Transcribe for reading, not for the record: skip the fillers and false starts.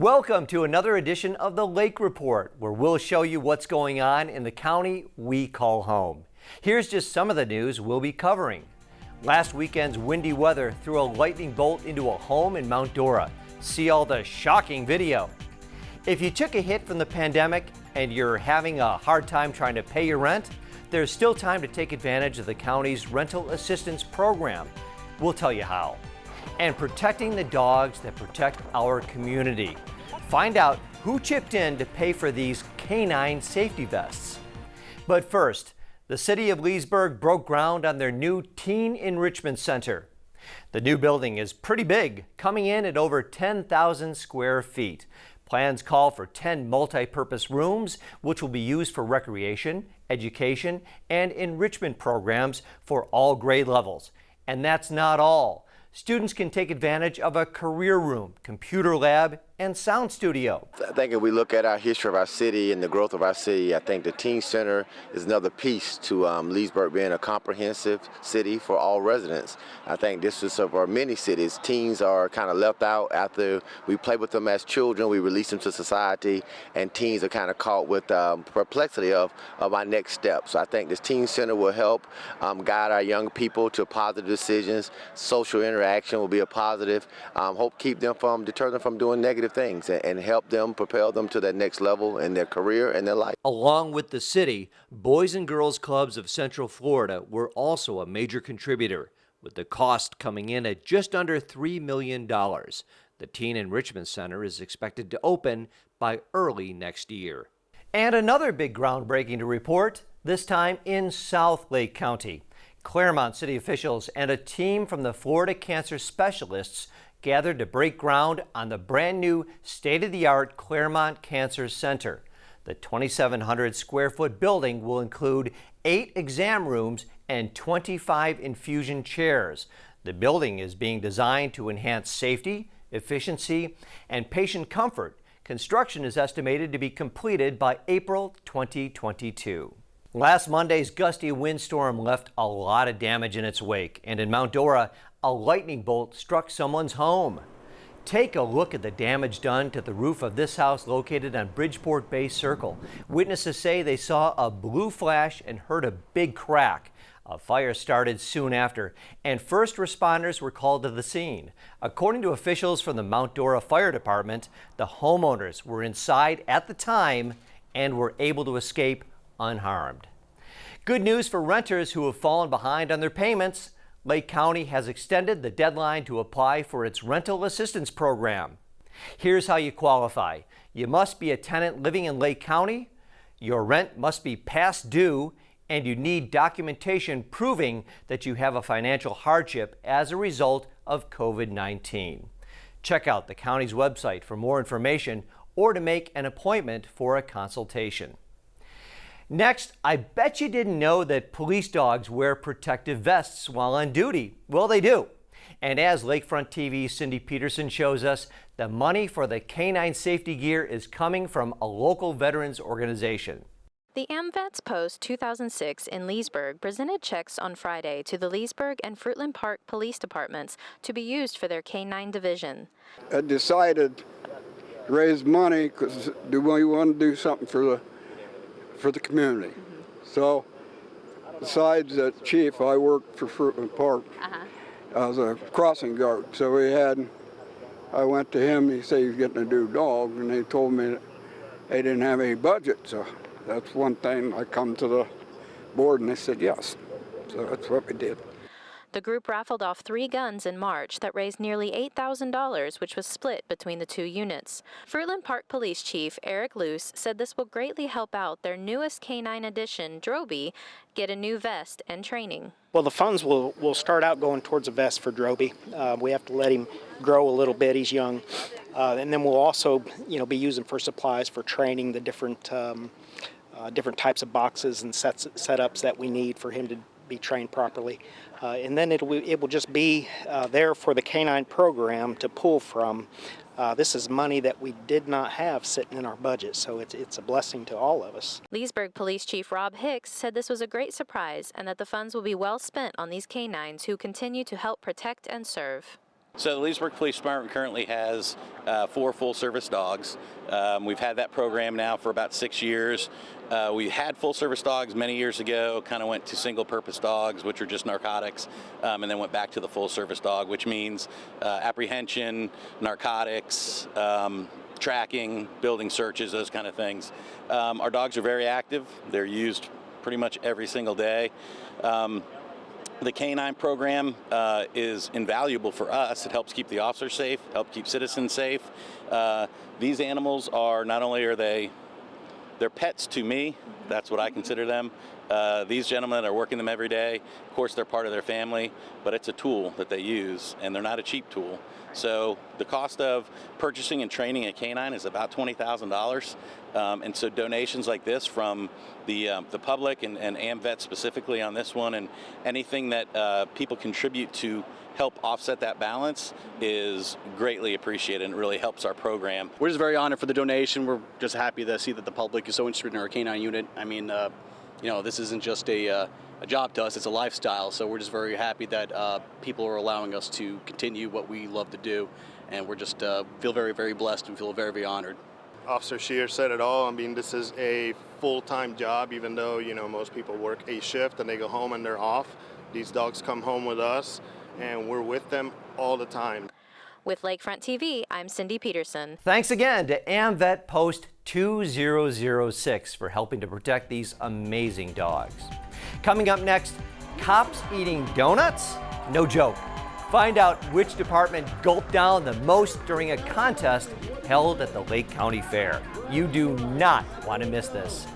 Welcome to another edition of the Lake Report, where we'll show you what's going on in the county we call home. Here's just some of the news we'll be covering. Last weekend's windy weather threw a lightning bolt into a home in Mount Dora. See all the shocking video. If you took a hit from the pandemic and you're having a hard time trying to pay your rent, there's still time to take advantage of the county's rental assistance program. We'll tell you how. And protecting the dogs that protect our community. Find out who chipped in to pay for these canine safety vests. But first, the city of Leesburg broke ground on their new Teen Enrichment Center. The new building is pretty big, coming in at over 10,000 square feet. Plans call for 10 multi-purpose rooms, which will be used for recreation, education, and enrichment programs for all grade levels. And that's not all. Students can take advantage of a career room, computer lab, and sound studio. I think if we look at our history of our city and the growth of our city, I think the Teen Center is another piece to Leesburg being a comprehensive city for all residents. I think this is for many cities. Teens are kind of left out after we play with them as children, we release them to society, and teens are kind of caught with perplexity of our next step. So I think this Teen Center will help guide our young people to positive decisions. Social interaction will be a positive. Hope deter them from doing negative things and help them propel them to that next level in their career and their life. Along with the city, Boys and Girls Clubs of Central Florida were also a major contributor, with the cost coming in at just under $3 million. The Teen Enrichment Center is expected to open by early next year. And another big groundbreaking to report, this time in South Lake County. Clermont city officials and a team from the Florida Cancer Specialists gathered to break ground on the brand new state-of-the-art Clermont Cancer Center. The 2,700 square foot building will include 8 exam rooms and 25 infusion chairs. The building is being designed to enhance safety, efficiency, and patient comfort. Construction is estimated to be completed by April 2022. Last Monday's gusty windstorm left a lot of damage in its wake, and in Mount Dora, a lightning bolt struck someone's home. Take a look at the damage done to the roof of this house located on Bridgeport Bay Circle. Witnesses say they saw a blue flash and heard a big crack. A fire started soon after, and first responders were called to the scene. According to officials from the Mount Dora Fire Department, the homeowners were inside at the time and were able to escape unharmed. Good news for renters who have fallen behind on their payments. Lake County has extended the deadline to apply for its rental assistance program. Here's how you qualify. You must be a tenant living in Lake County, your rent must be past due, and you need documentation proving that you have a financial hardship as a result of COVID-19. Check out the county's website for more information or to make an appointment for a consultation. Next, I bet you didn't know that police dogs wear protective vests while on duty. Well, they do. And as Lakefront TV's Cindy Peterson shows us, the money for the canine safety gear is coming from a local veterans organization. The AMVET's Post 2006 in Leesburg presented checks on Friday to the Leesburg and Fruitland Park police departments to be used for their canine division. I decided to raise money because we want to do something for the community. So, besides the chief, I worked for Fruitland Park. I was a crossing guard. So I went to him, he said he was getting a new dog, and they told me that they didn't have any budget. So that's one thing. I come to the board and they said yes. So that's what we did. The group raffled off 3 guns in March that raised nearly $8,000, which was split between the 2 units. Fruitland Park Police Chief Eric Luce said this will greatly help out their newest canine addition, Droby, get a new vest and training. Well, the funds will start out going towards a vest for Droby. We have to let him grow a little bit. He's young. And then we'll also, be using for supplies for training the different types of boxes and setups that we need for him to be trained properly. And then it will just be there for the canine program to pull from. This is money that we did not have sitting in our budget, so it's a blessing to all of us. Leesburg Police Chief Rob Hicks said this was a great surprise and that the funds will be well spent on these canines who continue to help protect and serve. So the Leesburg Police Department currently has 4 full-service dogs. We've had that program now for about 6 years. We had full-service dogs many years ago, kind of went to single-purpose dogs, which are just narcotics, and then went back to the full-service dog, which means apprehension, narcotics, tracking, building searches, those kind of things. Our dogs are very active. They're used pretty much every single day. The canine program is invaluable for us. It helps keep the officers safe, help keep citizens safe. These animals are not only are they're pets to me, that's what I consider them. These gentlemen are working them every day. Of course, they're part of their family, but it's a tool that they use, and they're not a cheap tool. So the cost of purchasing and training a canine is about $20,000. And so donations like this from the public and AMVET specifically on this one, and anything that people contribute to help offset that balance is greatly appreciated, and it really helps our program. We're just very honored for the donation. We're just happy to see that the public is so interested in our canine unit. I mean, you know, this isn't just a job to us, it's a lifestyle, so we're just very happy that people are allowing us to continue what we love to do, and we're just feel very, very blessed and feel very, very honored. Officer Shear said it all. I mean, this is a full-time job, even though, you know, most people work a shift and they go home and they're off. These dogs come home with us, and we're with them all the time. With Lakefront TV, I'm Cindy Peterson. Thanks again to AMVET Post 2006 for helping to protect these amazing dogs. Coming up next, cops eating donuts? No joke. Find out which department gulped down the most during a contest held at the Lake County Fair. You do not want to miss this.